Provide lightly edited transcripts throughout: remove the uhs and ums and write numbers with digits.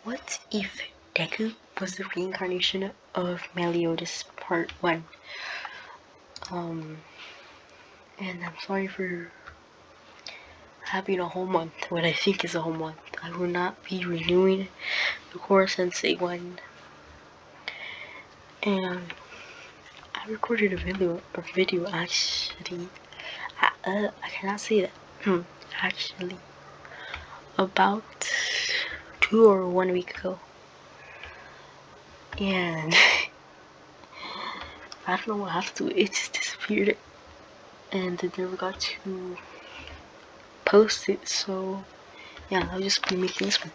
What if Deku was the reincarnation of Meliodas Part 1? And I'm sorry for having a whole month, what I think is a whole month. I will not be renewing the Core Sensei one. And I recorded a video actually. I cannot say that. Actually, about 2 or 1 week ago. And I don't know what happened to it. It just disappeared. And I never got to post it, so yeah, I'll just be making this one.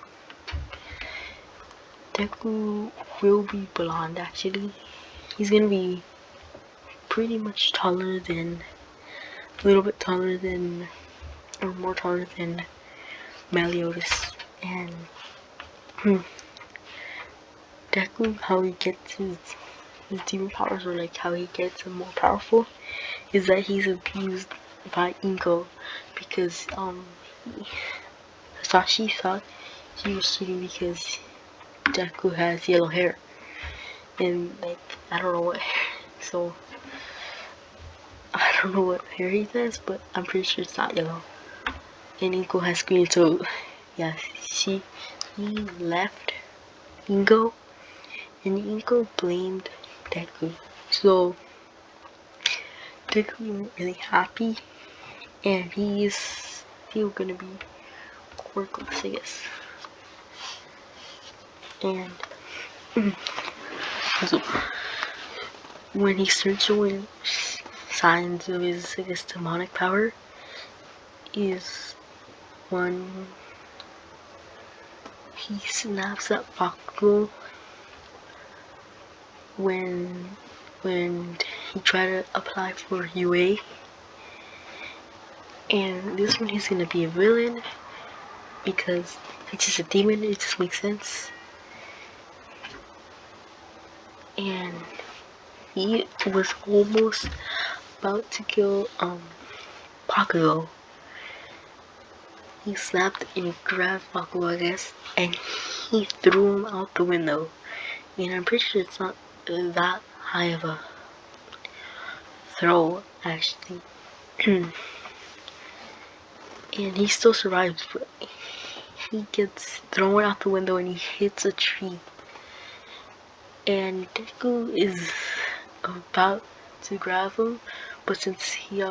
Deku will be blonde actually. He's gonna be pretty much taller than, a little bit taller than, or more taller than Meliodas. And Deku, how he gets his demon powers, or like how he gets more powerful, is that he's abused by Inko, because Sashi thought he was cheating because Deku has yellow hair, and like I don't know what hair, so I don't know what hair he has, but I'm pretty sure it's not yellow. And Inko has green, so yeah, he left Inko, and Inko blamed Deku. So Deku isn't really happy, and he's still gonna be quirkless, I guess. And so when he starts showing signs of his, I guess, demonic power, is when he snaps at Bakugo when he tried to apply for UA. And this one he's gonna be a villain because it's just a demon, it just makes sense. And he was almost about to kill Bakugo. He snapped and grabbed Bakugo, I guess, and he threw him out the window. And I'm pretty sure it's not that high of a throw, actually. And he still survives, but he gets thrown out the window and he hits a tree. And Deku is about to grab him, but since he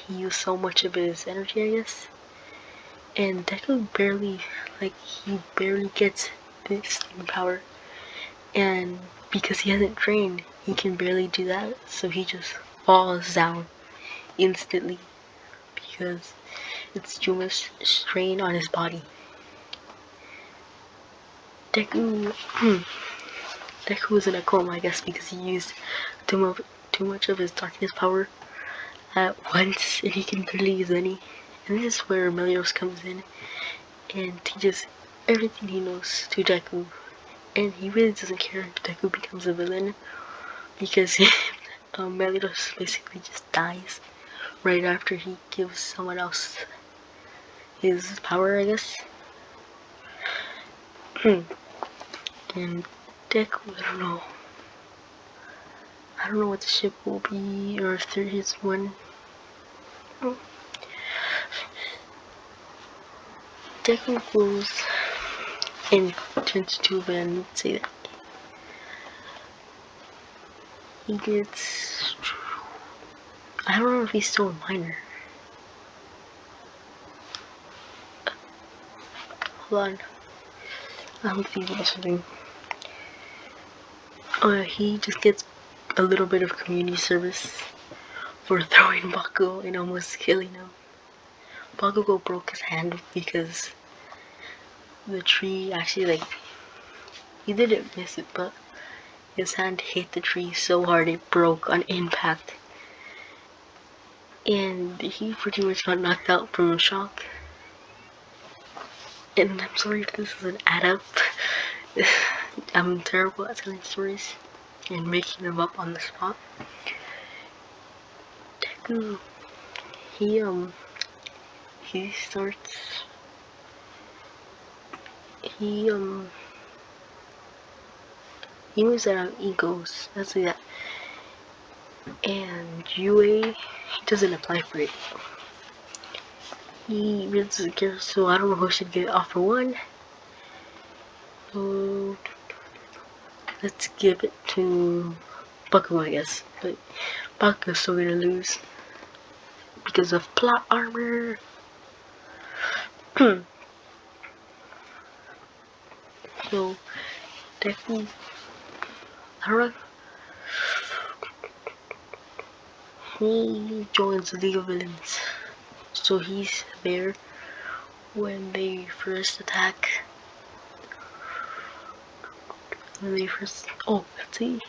used so much of his energy, I guess, and Deku barely gets this power, and because he hasn't trained, he can barely do that, so he just falls down instantly because it's too much strain on his body. Deku was in a coma, I guess, because he used too much of his darkness power at once, and he can barely use any. And this is where Meliodas comes in and teaches everything he knows to Deku. And he really doesn't care if Deku becomes a villain, because Meliodas basically just dies right after he gives someone else his power, I guess. And Deku, I don't know what the ship will be, or if there is one. Deku goes and turns to a villain, let's say that. He gets, I don't know if he's still a minor. Hold on, I'm thinking of something. He just gets a little bit of community service for throwing Bakugo and almost killing him. Bakugo broke his hand because the tree actually, he didn't miss it, but his hand hit the tree so hard it broke on impact. And he pretty much got knocked out from shock. And I'm sorry if this doesn't add up. I'm terrible at telling stories and making them up on the spot. Deku, he He moves around egos. That's like that. And UA, he doesn't apply for it. He really doesn't care, so I don't know who should get offer one. So let's give it to Baku, I guess. But Baku's still gonna lose because of plot armor. So definitely, I don't know. He joins the League of Villains, so he's there when they first attack. Oh, let's see.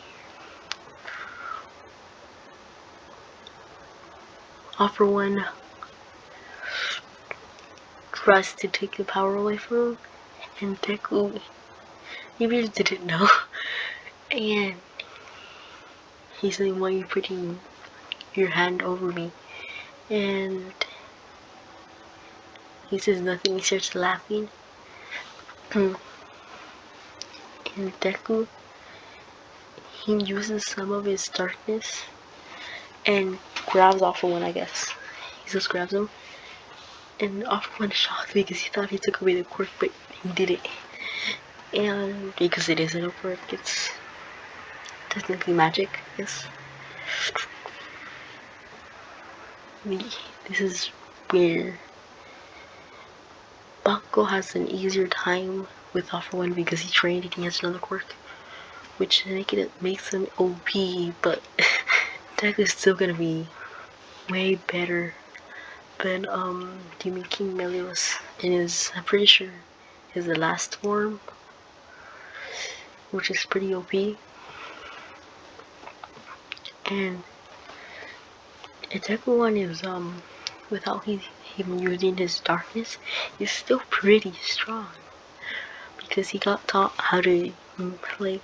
Offer one tries to take the power away from him, and deku, he really didn't know. And he's saying, why are you putting your hand over me? And he says nothing, he starts laughing. And deku, he uses some of his darkness and grabs Offer One, I guess. He just grabs him. And Offer One is shocked because he thought he took away the quirk, but he didn't. And because it isn't a quirk, it's technically magic, I guess. This is where Bakugo has an easier time with Offer One because he trained and he has another quirk, which makes him OP, but Deku is still gonna be way better than Demon King Melios in his, I'm pretty sure, his last form, which is pretty OP. And Deku One is without him using his darkness, he's still pretty strong because he got taught how to like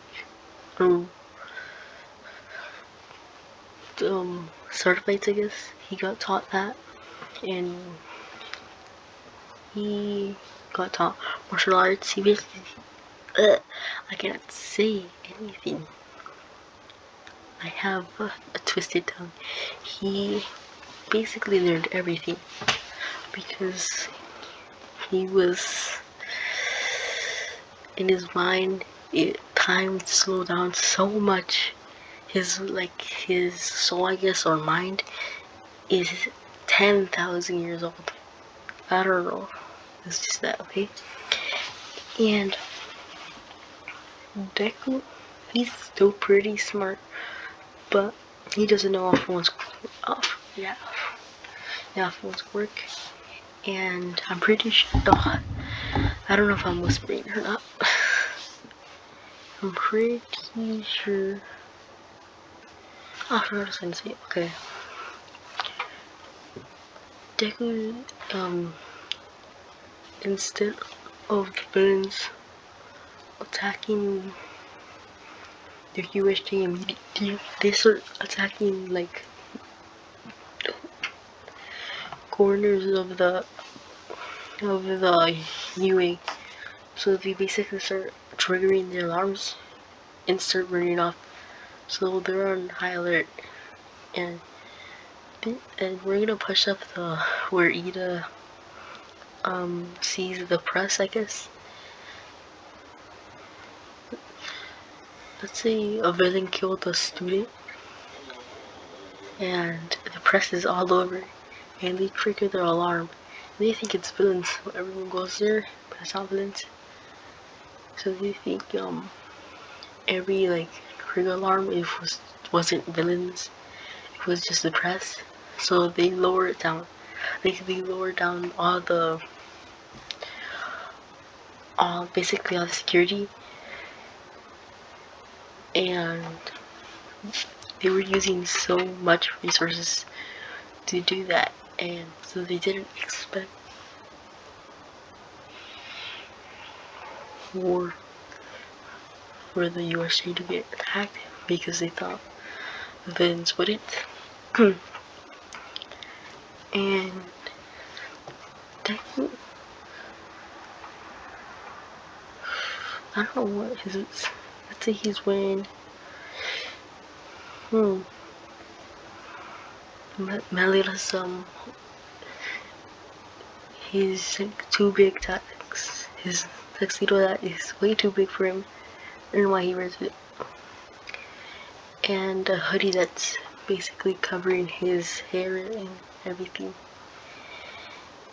sword fights, I guess. He got taught that, and he got taught martial arts. He basically, I cannot say anything. I have a twisted tongue. He basically learned everything because he was in his mind. Time slowed down so much. His soul, I guess, or mind is 10,000 years old. I don't know. It's just that, okay? And Deku, he's still pretty smart, but he doesn't know Offer One's work. And I'm pretty sure, I don't know if I'm whispering or not. I'm pretty sure. Oh, I forgot what I was gonna say. Okay. Deku, instead of the villains attacking the USJ immediately, they start attacking like corners of the UA. So they basically start triggering the alarms and start running off. So they're on high alert, and we're gonna push up where Ida sees the press, I guess. Let's say a villain killed a student, and the press is all over, and they trigger their alarm. And they think it's villains, so everyone goes there, but it's not villains. So they think every trigger alarm wasn't villains, it was just the press. So they lower it down. They lower down basically all the security, and they were using so much resources to do that, and so they didn't expect for the USA to get attacked because they thought the villains wouldn't. And Deku, I don't know what his, let's let's say he's wearing Melita's his too big tux, his tuxedo that is way too big for him. I don't know why he wears it. And a hoodie that's basically covering his hair and everything.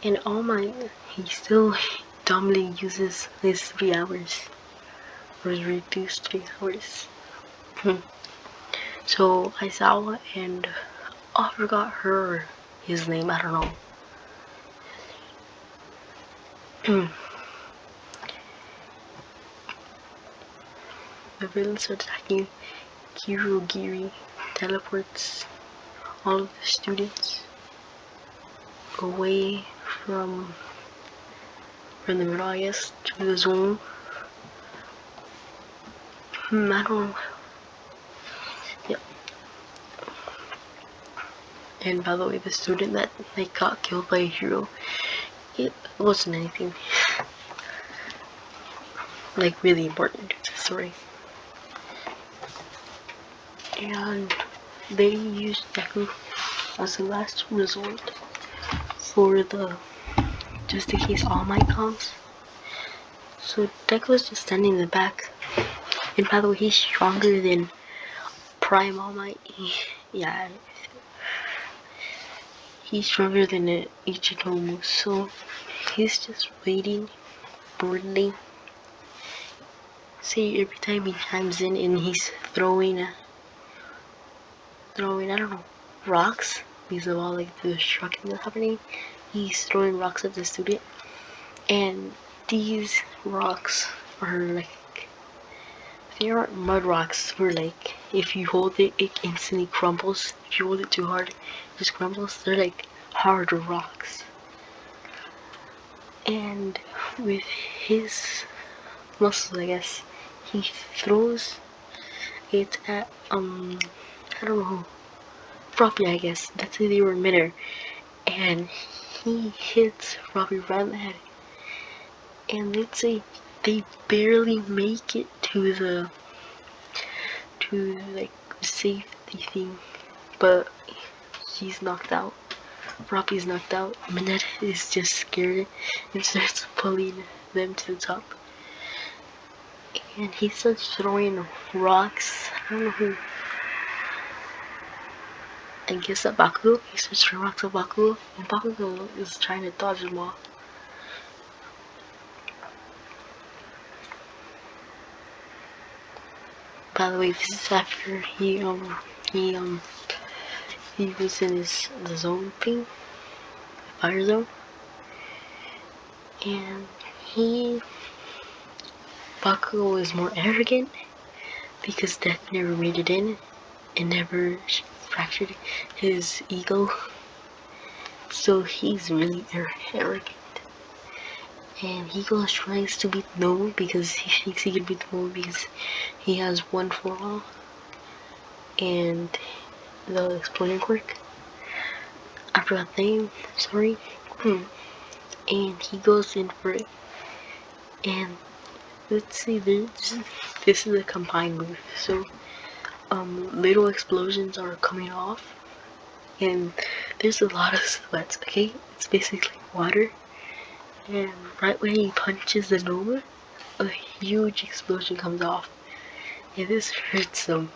And All Might, he still dumbly uses his 3 hours, or his reduced 3 hours. So Aizawa and I forgot his name, I don't know. The villains are attacking. Kirogiri teleports all of the students away from the middle, I guess, to the zone. I don't know. Yep. And by the way, the student that got killed by a hero, it wasn't anything really important to the story. And they used deku as a last resort for just in case All Might comes. So deku was just standing in the back. And by the way, he's stronger than Prime All Might. Yeah, he's stronger than Ichitomu. So he's just waiting boredly. See, every time he chimes in and he's throwing I don't know, rocks, because of all the destruction that's happening. He's throwing rocks at the student, and these rocks are they aren't mud rocks, where if you hold it, it instantly crumbles. If you hold it too hard, it just crumbles. They're hard rocks. And with his muscles, I guess, he throws it at I don't know, Floppy, I guess. That's who they were midair. And he hits Floppy right in the head. And let's say they barely make it to the safety thing, but he's knocked out. Floppy's knocked out. Minette is just scared and starts pulling them to the top. And he starts throwing rocks. I don't know who. I guess at Bakugo. He starts throwing rocks at Bakugo, and Bakugo is trying to dodge them all. By the way, this is after he was in the zone thing, fire zone, and Bakugo is more arrogant because Death never made it in and never fractured his ego, so he's really arrogant. And he tries to beat Nomu because he thinks he can beat Nomu because he has 1 for all and the explosion quirk. I forgot the name, sorry. And he goes in for it. And let's see, this is a combined move. So little explosions are coming off, and there's a lot of sweats. Okay, it's basically water. And right when he punches the Nova, a huge explosion comes off. And this hurts him.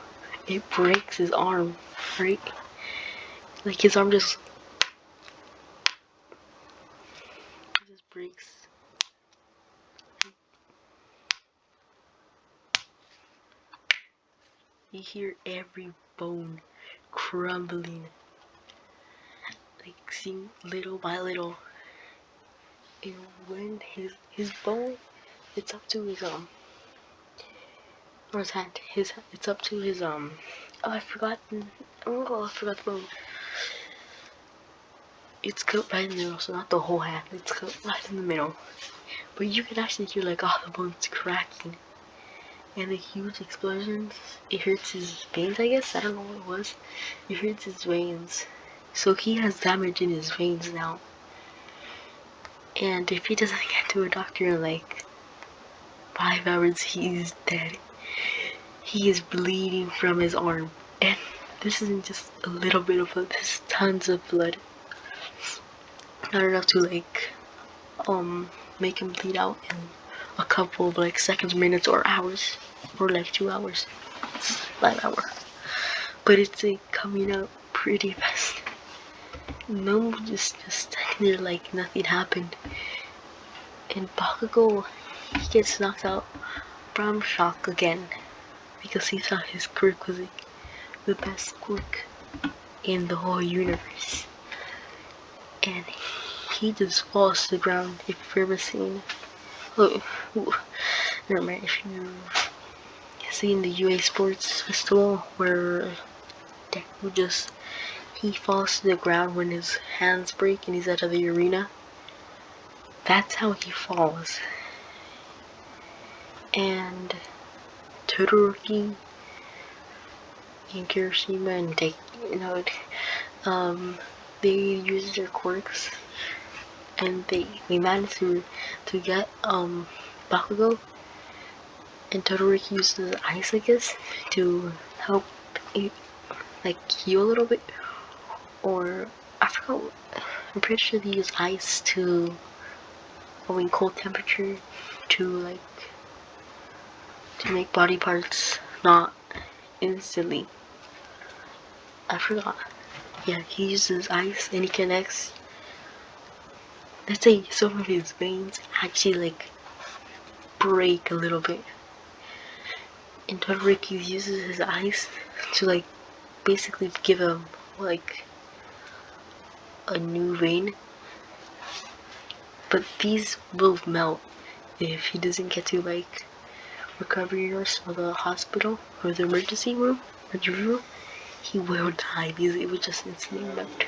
It breaks his arm, right? His arm just breaks. You hear every bone crumbling. Seeing little by little. And when his bone, it's up to his or his hand. It's up to his I forgot the bone. It's cut right in the middle, so not the whole hand. It's cut right in the middle. But you can actually hear all the bones cracking. And the huge explosions, it hurts his veins, I guess. I don't know what it was. It hurts his veins. So he has damage in his veins now. And if he doesn't get to a doctor in 5 hours, he's dead. he is bleeding from his arm. And this isn't just a little bit of blood, this is tons of blood. Not enough to like make him bleed out in a couple of like seconds, minutes, or hours, or like 2 hours, 5 hours. But it's like coming out pretty fast. No, just there like nothing happened. And Bakugo, he gets knocked out from shock again because he thought his quirk was like the best quirk in the whole universe. And he just falls to the ground. If you've ever seen, never mind, if you've seen the UA Sports Festival where Deku just, he falls to the ground when his hands break and he's out of the arena. That's how he falls. And Todoroki and Kirishima and they use their quirks and they managed to get Bakugo, and Todoroki uses ice, I guess, to help it, like, heal a little bit. Or I forgot, I'm pretty sure they use ice to, cold temperature to like to make body parts not instantly. I forgot. Yeah, he uses ice and he connects. Let's say some of his veins actually like break a little bit. And Todoroki uses his ice to like basically give him like a new vein. But these will melt if he doesn't get to like recovery nurse or the hospital or the emergency room. He will die because it would just instantly melt.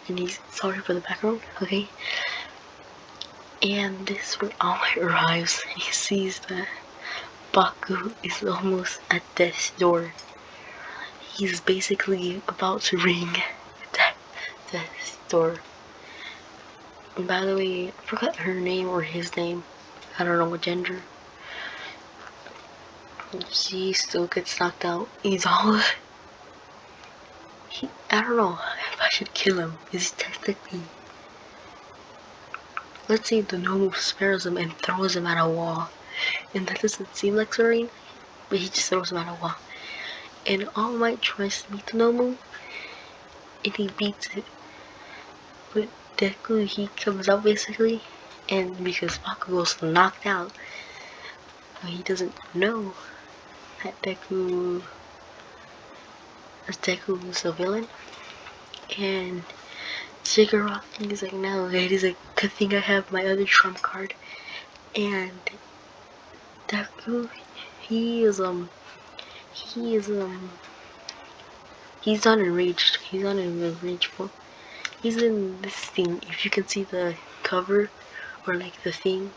And he's sorry for the background, okay? And this is where All Might arrives. He sees that Baku is almost at death's door. He's basically about to ring death's door. And by the way, I forgot her name or his name. I don't know what gender. She still gets knocked out. He's all... I don't know if I should kill him. He's technically... Let's say the Nomu spares him and throws him at a wall. And that doesn't seem like Sorin, but he just throws him at a wall. And All Might tries to beat the Nomu, and he beats it. But Deku, he comes out basically, and because Bakugo's knocked out, he doesn't know that Deku is a villain. And Shigaraki is like, no, he's like, good thing I have my other trump card. And Deku, he's not enraged. He's not enrageful. He's in this thing. If you can see the cover or like the thing,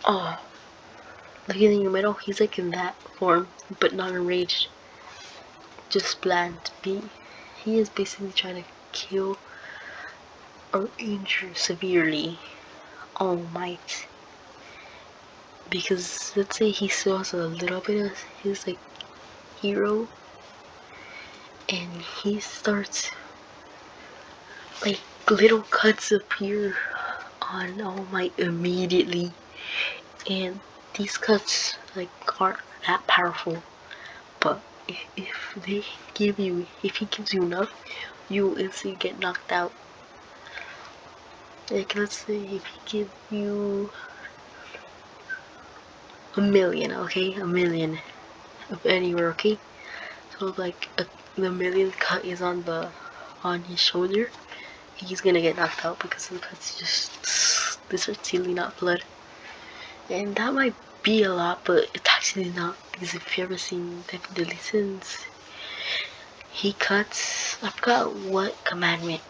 like in the middle, he's like in that form, but not enraged. Just bland. He is basically trying to kill or injure severely All Might. Because let's say he still has a little bit of his like hero, and he starts like little cuts appear on All Might immediately, and these cuts like aren't that powerful, but if he gives you enough, you instantly get knocked out. Like let's say if he gives you a million, okay, a million of anywhere, okay, so like the million cut is on his shoulder, he's gonna get knocked out because the cuts just they start sealing out blood. And that might be a lot, but it's actually not, because if you ever seen Definitely Sins, he cuts, I forgot what commandment,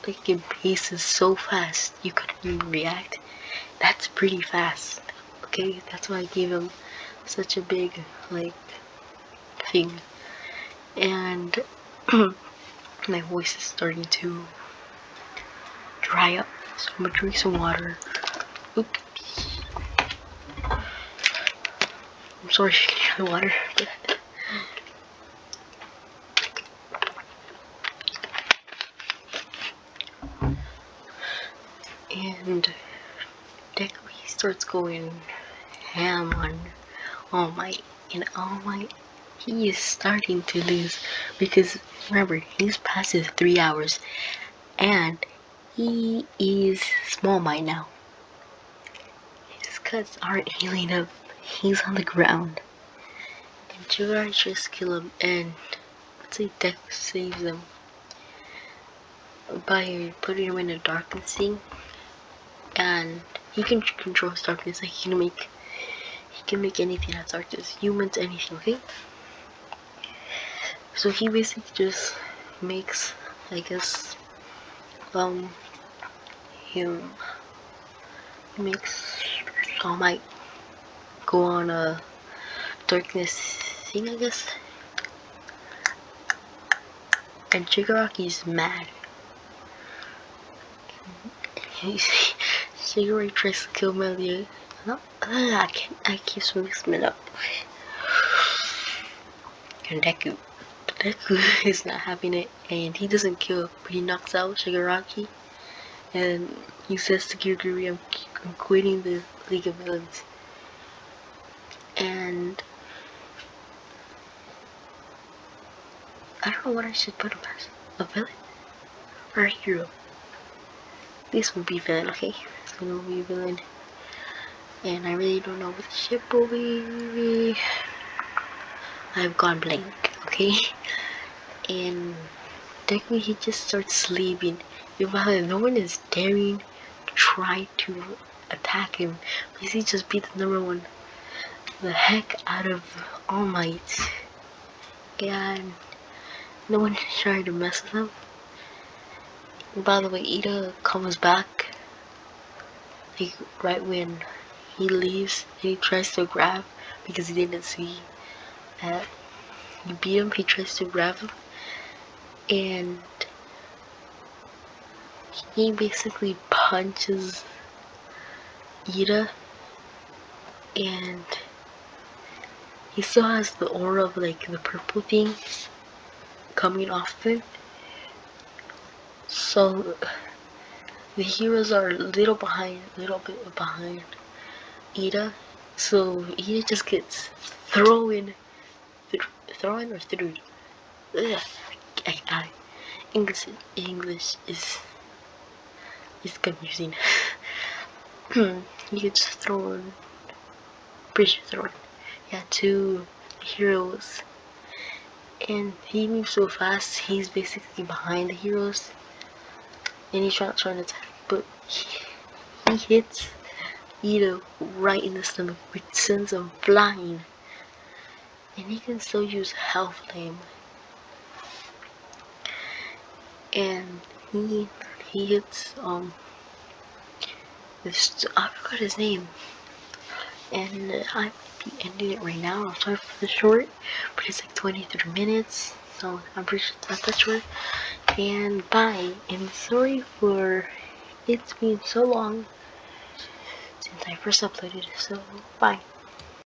like it paces so fast you couldn't even react. That's pretty fast, okay? That's why I gave him such a big like thing. And my voice is starting to dry up, so I'm gonna drink some water. Oops. sorry if you can hear the water. And deku, he starts going ham on All Might, and All Might, he is starting to lose because remember, he's past his 3 hours and he is Small Might now. His cuts aren't healing up. He's on the ground. And Jirai tries to kill him, and let's say Deku saves him by putting him in a darkness thing. And he can control his darkness, like he can make anything that's darkness, humans, anything, okay? So he basically just makes, I guess, he makes All Might go on a darkness thing, I guess. And Shigaraki's mad. Shigaraki tries to kill Melia. No, I keep mixing it up. And Deku is not having it, and he doesn't kill, but he knocks out Shigaraki. And he says to Kirigiri, I'm quitting the League of Villains. And I don't know what I should put him as. A villain? Or a hero? This will be villain, okay? This one will be villain. And I really don't know what the ship will be. I've gone blank, okay? And Deku, he just starts sleeping. No one is daring to try to attack him, because he just beat the heck out of All Might. And no one tried to mess with him. And by the way, Ida comes back, like right when he leaves, and he tries to grab, because he didn't see that he beat him. He tries to grab him, and he basically punches Ida, and he still has the aura of like the purple thing coming off him. So the heroes are a little bit behind Ida. So Ida just gets thrown or through. English is confusing. He gets thrown. Yeah, two heroes. And he moves so fast, he's basically behind the heroes. And he's trying to attack, but he hits Ida right in the stomach, which sends him flying. And he can still use Health Flame. And he hits I forgot his name. And I'm ending it right now. I'm sorry for the short, but it's like 23 minutes, so I'm pretty sure it's not that short. And bye. And sorry for it's been so long since I first uploaded, so bye.